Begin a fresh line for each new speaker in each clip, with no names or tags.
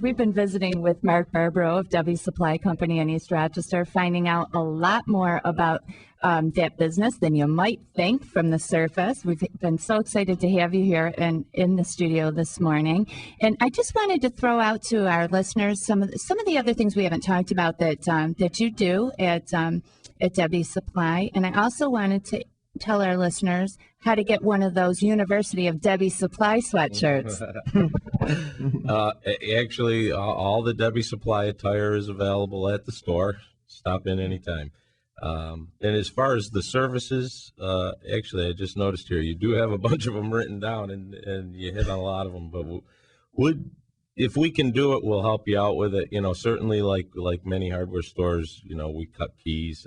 We've been visiting with Mark Barbero of Debbie's Supply Company in East Rochester, finding out a lot more about that business than you might think from the surface. We've been so excited to have you here in the studio this morning. And I just wanted to throw out to our listeners some of the other things we haven't talked about that you do at Debbie's Supply. And I also wanted to tell our listeners how to get one of those University of Debbie Supply sweatshirts.
Actually, all the Debbie Supply attire is available at the store. Stop in anytime. And as far as the services, actually, I just noticed here, you do have a bunch of them written down, and you hit on a lot of them. But if we can do it, we'll help you out with it. Certainly like many hardware stores, we cut keys.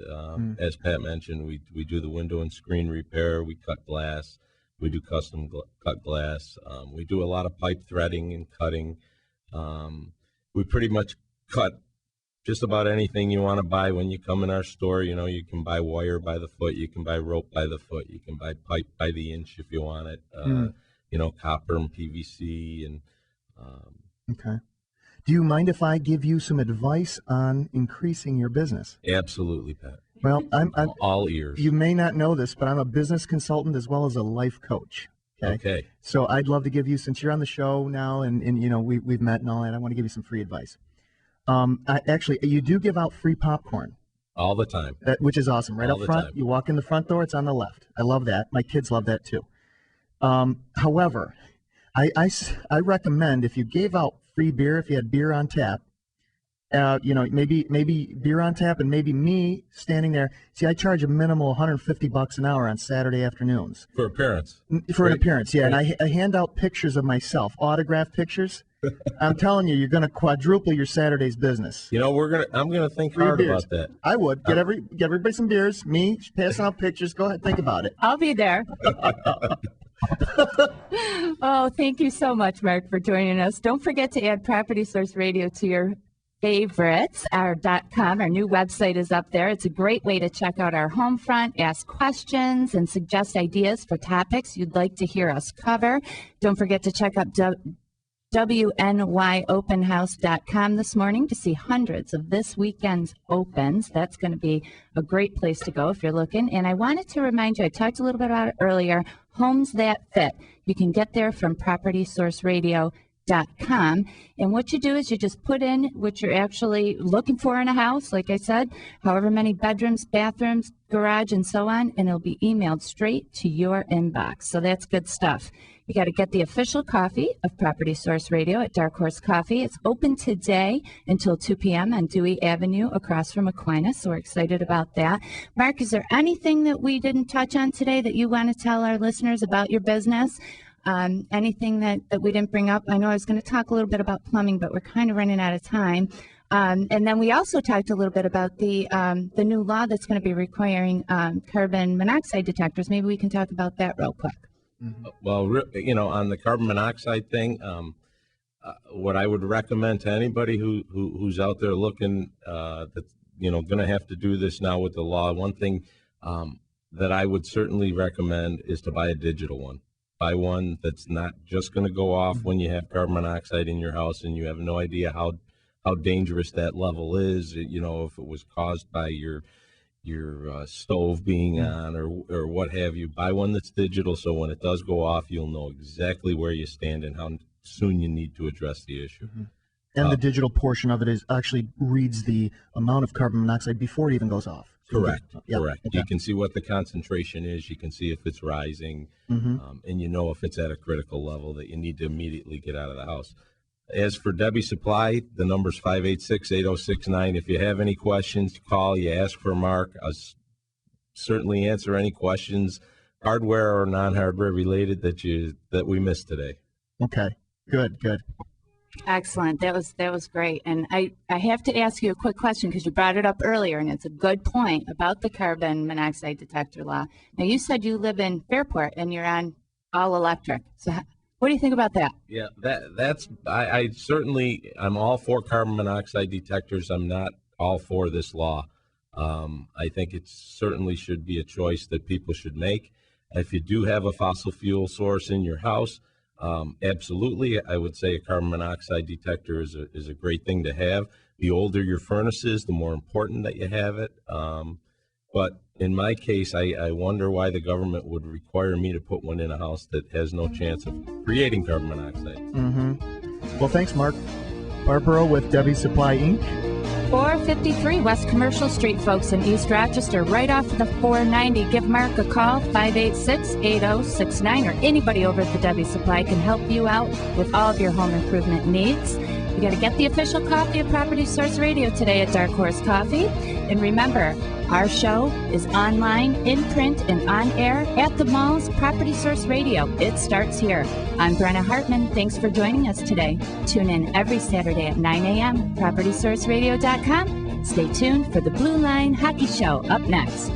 As Pat mentioned, we do the window and screen repair. We cut glass. We do custom cut glass. We do a lot of pipe threading and cutting. We pretty much cut just about anything you want to buy when you come in our store. You can buy wire by the foot. You can buy rope by the foot. You can buy pipe by the inch if you want it. Copper and PVC and.
Okay. Do you mind if I give you some advice on increasing your business?
Absolutely, Pat.
Well, I'm
all ears.
You may not know this, but I'm a business consultant as well as a life coach.
Okay.
So I'd love to give you, since you're on the show now and we've met and all that, I want to give you some free advice. You do give out free popcorn.
All the time.
Which is awesome. Right
all
up front,
time.
You walk in the front door, it's on the left. I love that. My kids love that too. However, I recommend if you gave out free beer, if you had beer on tap, maybe beer on tap and maybe me standing there. See, I charge a minimal $150 an hour on Saturday afternoons.
For appearance.
For an appearance, yeah. And I hand out pictures of myself, autographed pictures. I'm telling you, you're going to quadruple your Saturday's business.
I'm gonna think
free
hard
beers.
about that.
I would get everybody some beers. Me passing out pictures. Go ahead, think about it.
I'll be there. Oh, thank you so much, Mark, for joining us. Don't forget to add Property Source Radio to your favorites. Our .com, our new website is up there. It's a great way to check out our home front, ask questions, and suggest ideas for topics you'd like to hear us cover. Don't forget to check out WNYOpenHouse.com this morning to see hundreds of this weekend's opens. That's going to be a great place to go if you're looking. And I wanted to remind you, I talked a little bit about it earlier, Homes That Fit. You can get there from PropertySourceRadio.com. And what you do is you just put in what you're actually looking for in a house, like I said, however many bedrooms, bathrooms, garage, and so on, and it'll be emailed straight to your inbox. So that's good stuff. You got to get the official coffee of Property Source Radio at Dark Horse Coffee. It's open today until 2 p.m. on Dewey Avenue across from Aquinas, so we're excited about that. Mark, is there anything that we didn't touch on today that you want to tell our listeners about your business? Anything that we didn't bring up? I know I was going to talk a little bit about plumbing, but we're kind of running out of time. And then we also talked a little bit about the new law that's going to be requiring carbon monoxide detectors. Maybe we can talk about that real quick.
Well, on the carbon monoxide thing, what I would recommend to anybody who's out there looking that's going to have to do this now with the law, one thing that I would certainly recommend is to buy a digital one. Buy one that's not just going to go off when you have carbon monoxide in your house and you have no idea how dangerous that level is. If it was caused by your stove being on or what have you. Buy one that's digital, so when it does go off, you'll know exactly where you stand and how soon you need to address the issue.
And the digital portion of it actually reads the amount of carbon monoxide before it even goes off.
Correct.
Yeah.
Correct.
Okay.
You can see what the concentration is. You can see if it's rising, and if it's at a critical level that you need to immediately get out of the house. As for Debbie Supply, the number's 586-8069. If you have any questions, call. You ask for Mark. I'll certainly answer any questions, hardware or non-hardware related, that we missed today.
Okay. Good.
Excellent. That was great. And I have to ask you a quick question because you brought it up earlier, and it's a good point about the carbon monoxide detector law. Now, you said you live in Fairport and you're on all electric. So what do you think about that?
Yeah, I'm all for carbon monoxide detectors. I'm not all for this law. I think it certainly should be a choice that people should make. If you do have a fossil fuel source in your house, Absolutely, I would say a carbon monoxide detector is a great thing to have. The older your furnace is, the more important that you have it. But in my case, I wonder why the government would require me to put one in a house that has no chance of creating carbon monoxide.
Well, thanks, Mark. Barbero with Debbie Supply Inc.
453 West Commercial Street, folks, in East Rochester, right off of the 490. Give Mark a call, 586-8069, or anybody over at the Debbie Supply can help you out with all of your home improvement needs. You got to get the official coffee of Property Source Radio today at Dark Horse Coffee. And remember, our show is online, in print, and on air at the mall's Property Source Radio. It starts here. I'm Brenna Hartman. Thanks for joining us today. Tune in every Saturday at 9 a.m. PropertySourceRadio.com. Stay tuned for the Blue Line Hockey Show up next.